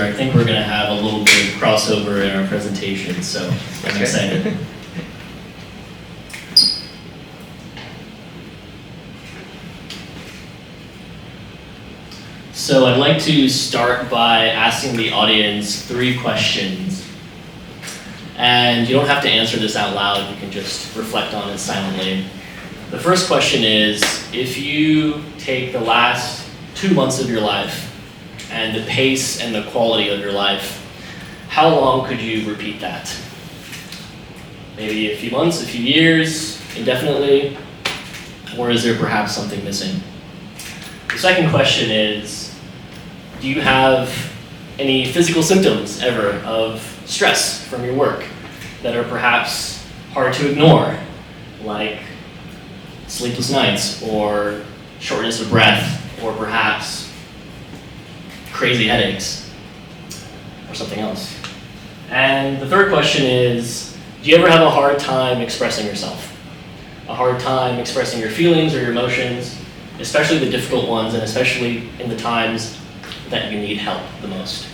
I think we're going to have a little bit of crossover in our presentation, so I'm excited. So I'd like to start by asking the audience 3 questions. And you don't have to answer this out loud, you can just reflect on it silently. The first question is, if you take the last 2 months of your life and the pace and the quality of your life, how long could you repeat that? Maybe a few months, a few years, indefinitely, or is there perhaps something missing? The second question is, do you have any physical symptoms ever of stress from your work that are perhaps hard to ignore, like sleepless nights or shortness of breath or perhaps crazy headaches or something else? And the third question is, do you ever have a hard time expressing yourself? A hard time expressing your feelings or your emotions, especially the difficult ones and especially in the times that you need help the most?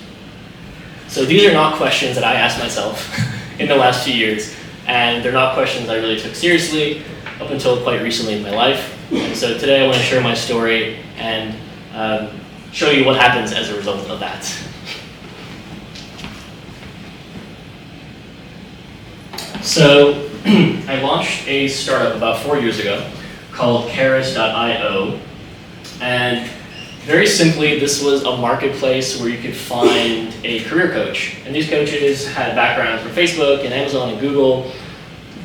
So these are not questions that I asked myself in the last few years, and they're not questions I really took seriously up until quite recently in my life. And so today I want to share my story and show you what happens as a result of that. So I launched a startup about 4 years ago called Chrysalis.io, and very simply, this was a marketplace where you could find a career coach. And these coaches had backgrounds from Facebook and Amazon and Google.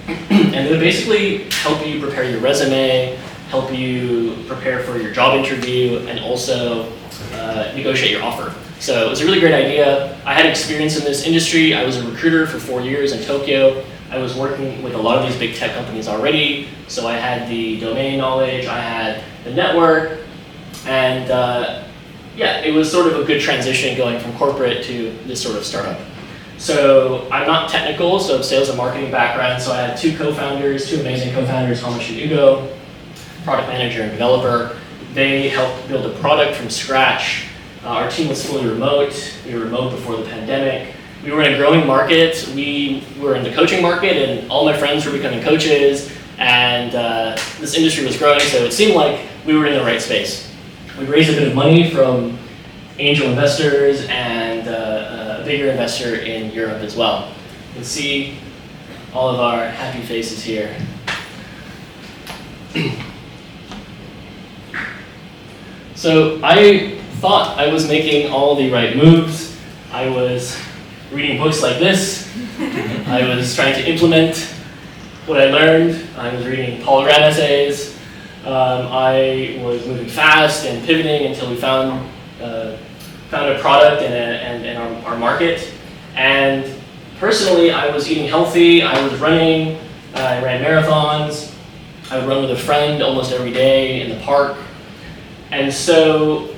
And they would basically help you prepare your resume, help you prepare for your job interview, and also negotiate your offer. So it was a really great idea. I had experience in this industry. I was a recruiter for 4 years in Tokyo. I was working with a lot of these big tech companies already. So I had the domain knowledge, I had the network, and yeah, it was sort of a good transition going from corporate to this sort of startup. So I'm not technical, so sales and marketing background. So I had 2 co-founders, 2 amazing co-founders, Hamish and Ugo, product manager and developer. They helped build a product from scratch. Our team was fully remote. We were remote before the pandemic. We were in a growing market. We were in the coaching market, and all my friends were becoming coaches, and this industry was growing, so it seemed like we were in the right space. We raised a bit of money from angel investors and a bigger investor in Europe as well. You can see all of our happy faces here. So I thought I was making all the right moves. I was reading books like this. I was trying to implement what I learned. I was reading Paul Graham essays. I was moving fast and pivoting until we found a product and our market. And personally, I was eating healthy. I was running. I ran marathons. I would run with a friend almost every day in the park. And so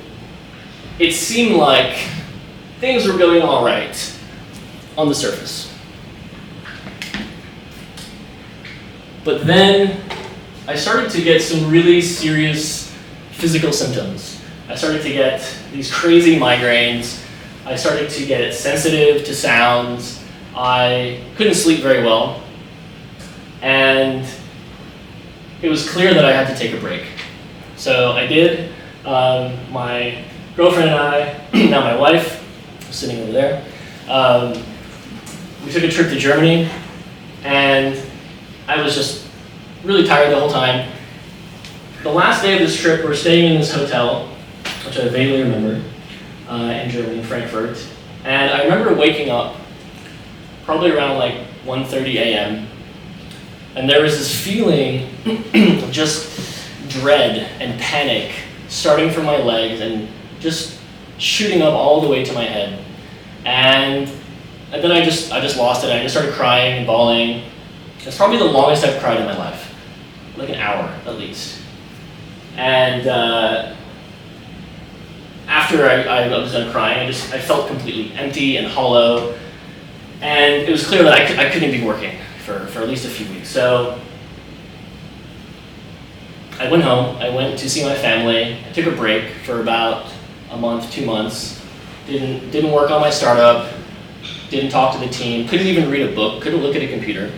it seemed like things were going all right on the surface. But then I started to get some really serious physical symptoms. I started to get these crazy migraines. I started to get sensitive to sounds. I couldn't sleep very well. And it was clear that I had to take a break. So I did. My girlfriend and I, now my wife, sitting over there, we took a trip to Germany, and I was just really tired the whole time. The last day of this trip, we're staying in this hotel, which I vaguely remember, in Germany, Frankfurt. And I remember waking up probably around like 1:30 a.m. And there was this feeling of just dread and panic starting from my legs and just shooting up all the way to my head. And then I just lost it. I just started crying and bawling. It's probably the longest I've cried in my life, like an hour at least. And after I was done crying, I felt completely empty and hollow. And it was clear that I couldn't be working for at least a few weeks. So I went home, I went to see my family, I took a break for about a month, 2 months, didn't work on my startup, didn't talk to the team, couldn't even read a book, couldn't look at a computer.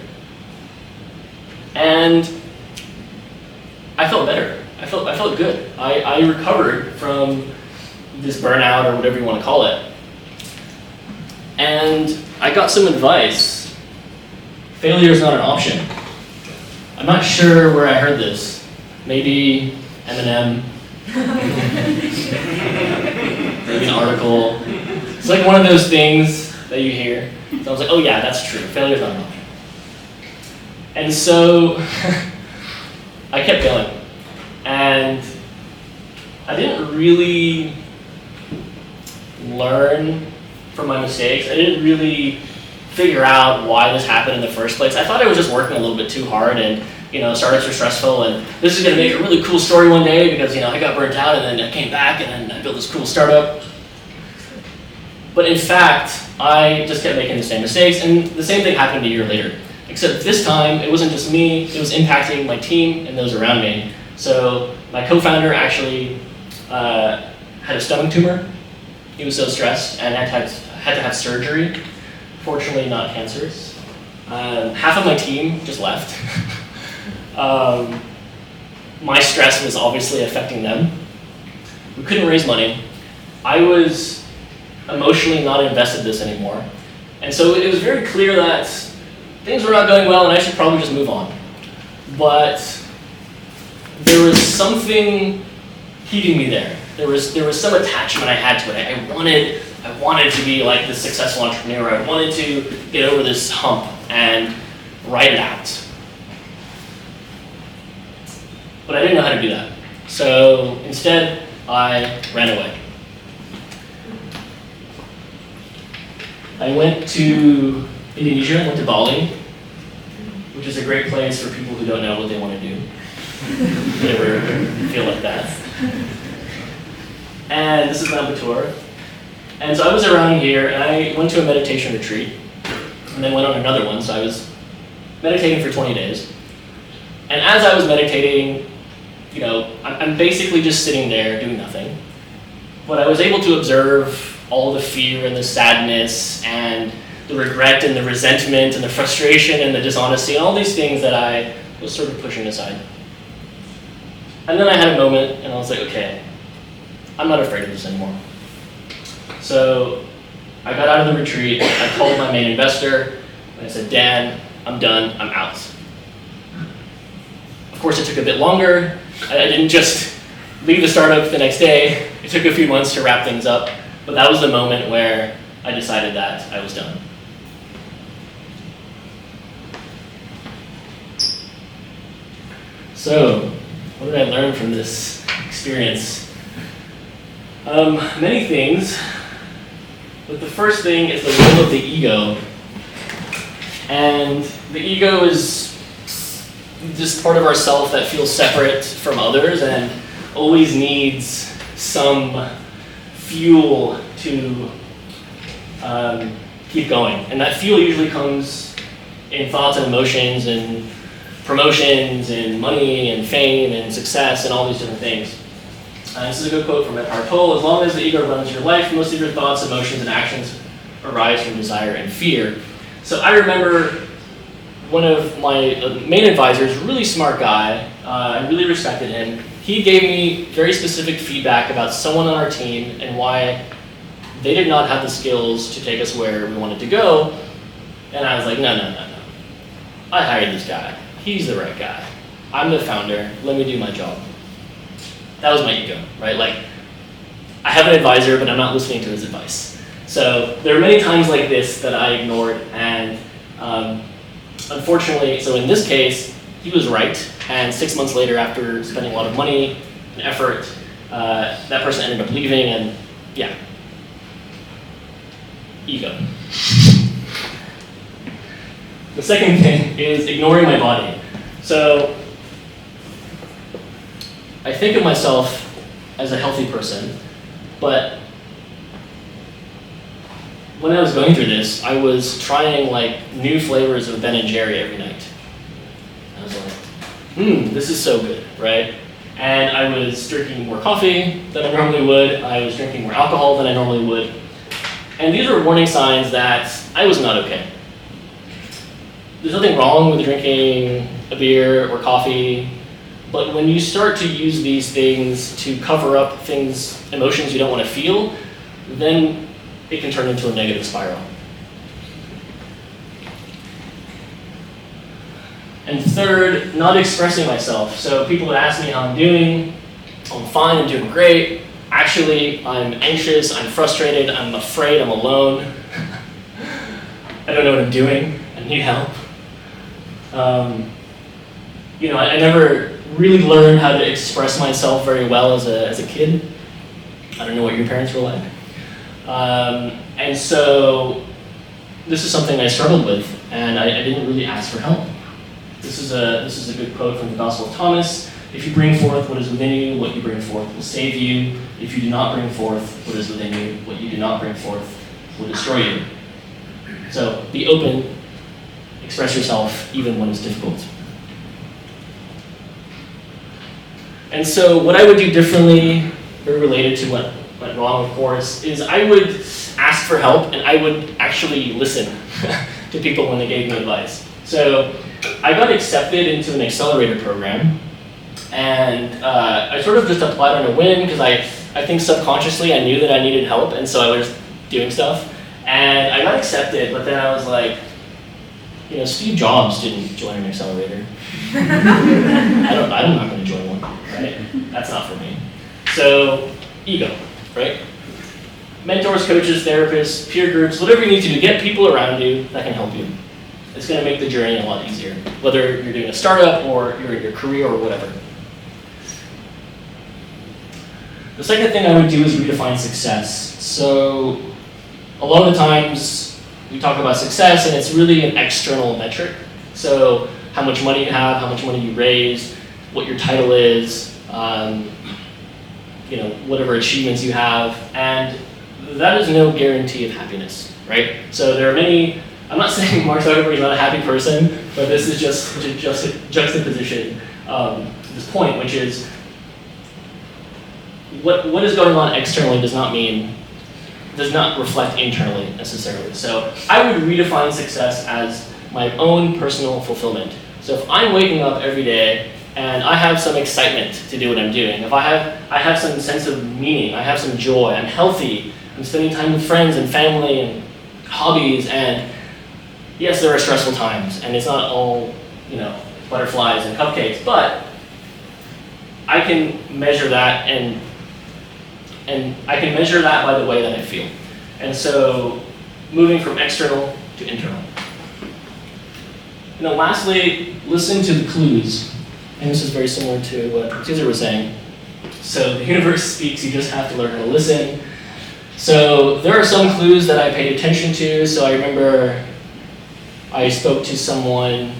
And I felt better. I felt good. I recovered from this burnout or whatever you want to call it. And I got some advice. Failure is not an option. I'm not sure where I heard this. Maybe Eminem. Maybe an article. It's like one of those things that you hear. So I was like, oh yeah, that's true. Failure is not an option. And so I kept going. And I didn't really learn from my mistakes. I didn't really figure out why this happened in the first place. I thought I was just working a little bit too hard, and startups are stressful, and this is going to make a really cool story one day because I got burnt out and then I came back and then I built this cool startup. But in fact, I just kept making the same mistakes, and the same thing happened a year later. Except this time, it wasn't just me, it was impacting my team and those around me. So my co-founder actually had a stomach tumor. He was so stressed and had to have surgery. Fortunately, not cancerous. Half of my team just left. My stress was obviously affecting them. We couldn't raise money. I was emotionally not invested in this anymore. And so it was very clear that things were not going well and I should probably just move on. But there was something keeping me there. There was some attachment I had to it. I wanted to be like this successful entrepreneur. I wanted to get over this hump and write it out. But I didn't know how to do that. So instead, I ran away. I went to Indonesia, I went to Bali, which is a great place for people who don't know what they want to do. If you ever feel like that. And this is Mount Batur. And so I was around here, and I went to a meditation retreat, and then went on another one, so I was meditating for 20 days. And as I was meditating, I'm basically just sitting there doing nothing. But I was able to observe all the fear and the sadness and the regret and the resentment and the frustration and the dishonesty and all these things that I was sort of pushing aside. And then I had a moment and I was like, okay, I'm not afraid of this anymore. So I got out of the retreat, I called my main investor, and I said, Dan, I'm done, I'm out. Of course it took a bit longer. I didn't just leave the startup the next day. It took a few months to wrap things up, but that was the moment where I decided that I was done. So, what did I learn from this experience? Many things, but the first thing is the role of the ego. And the ego is this part of ourself that feels separate from others and always needs some fuel to keep going. And that fuel usually comes in thoughts and emotions and promotions and money and fame and success and all these different things. This is a good quote from Eckhart Tolle. As long as the ego runs your life, most of your thoughts, emotions, and actions arise from desire and fear. So I remember one of my main advisors, really smart guy, I really respected him. He gave me very specific feedback about someone on our team and why they did not have the skills to take us where we wanted to go. And I was like, no. I hired this guy. He's the right guy. I'm the founder. Let me do my job. That was my ego, right? Like, I have an advisor, but I'm not listening to his advice. So there are many times like this that I ignored, and unfortunately, so in this case, he was right, and 6 months later, after spending a lot of money and effort, that person ended up leaving, and yeah, ego. The second thing is ignoring my body. So I think of myself as a healthy person, but when I was going through this, I was trying like new flavors of Ben and Jerry every night. I was like, this is so good, right? And I was drinking more coffee than I normally would. I was drinking more alcohol than I normally would. And these were warning signs that I was not okay. There's nothing wrong with drinking a beer or coffee, but when you start to use these things to cover up things, emotions you don't want to feel, then it can turn into a negative spiral. And third, not expressing myself. So people would ask me how I'm doing. I'm fine, I'm doing great. Actually, I'm anxious, I'm frustrated, I'm afraid, I'm alone. I don't know what I'm doing, I need help. I never really learned how to express myself very well as a kid. I don't know what your parents were like. And so this is something I struggled with, and I didn't really ask for help. This is a good quote from the Gospel of Thomas. If you bring forth what is within you, what you bring forth will save you. If you do not bring forth what is within you, what you do not bring forth will destroy you. So be open, express yourself even when it's difficult. And so what I would do differently, very related to what went wrong, of course, is I would ask for help and I would actually listen to people when they gave me advice. So I got accepted into an accelerator program, and I sort of just applied on a whim because I think subconsciously I knew that I needed help, and so I was doing stuff. And I got accepted, but then I was like, Steve Jobs didn't join an accelerator. I'm not going to join one, right? That's not for me. So, ego, right? Mentors, coaches, therapists, peer groups, whatever you need to do, get people around you that can help you. It's going to make the journey a lot easier, whether you're doing a startup or you're in your career or whatever. The second thing I would do is redefine success. So a lot of the times we talk about success and it's really an external metric. So how much money you have, how much money you raise, what your title is, whatever achievements you have, and that is no guarantee of happiness, right? So there are many. I'm not saying Mark Zuckerberg is not a happy person, but this is just juxtaposition this point, which is what is going on externally does not reflect internally necessarily. So I would redefine success as my own personal fulfillment. So if I'm waking up every day and I have some excitement to do what I'm doing, if I have some sense of meaning, I have some joy, I'm healthy, I'm spending time with friends and family and hobbies, and yes, there are stressful times, and it's not all, butterflies and cupcakes, but I can measure that, and I can measure that by the way that I feel. And so, moving from external to internal. And then lastly, listen to the clues. And this is very similar to what Caesar was saying. So the universe speaks, you just have to learn how to listen. So there are some clues that I paid attention to. So I remember I spoke to someone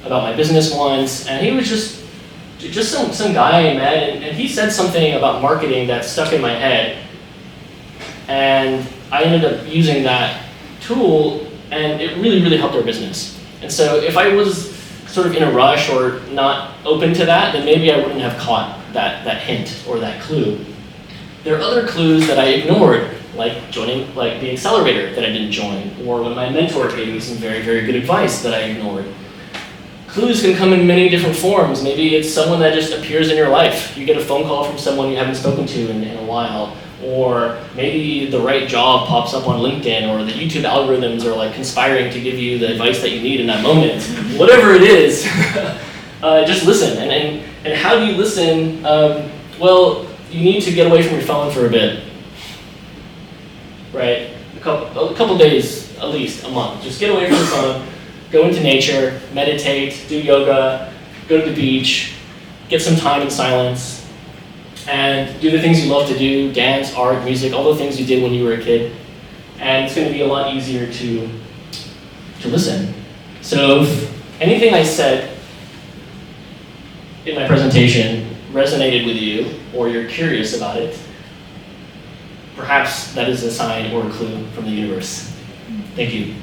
about my business once, and he was just some guy I met, and he said something about marketing that stuck in my head. And I ended up using that tool, and it really, really helped our business. And so if I was sort of in a rush or not open to that, then maybe I wouldn't have caught that hint or that clue. There are other clues that I ignored, like joining the accelerator that I didn't join, or when my mentor gave me some very, very good advice that I ignored. Clues can come in many different forms. Maybe it's someone that just appears in your life. You get a phone call from someone you haven't spoken to in a while, or maybe the right job pops up on LinkedIn, or the YouTube algorithms are conspiring to give you the advice that you need in that moment. Whatever it is, just listen. And how do you listen? Well, you need to get away from your phone for a bit, right? A couple days, at least a month. Just get away from the phone, go into nature, meditate, do yoga, go to the beach, get some time in silence, and do the things you love to do, dance, art, music, all the things you did when you were a kid. And it's going to be a lot easier to listen. So if anything I said in my presentation resonated with you, or you're curious about it, perhaps that is a sign or a clue from the universe. Thank you.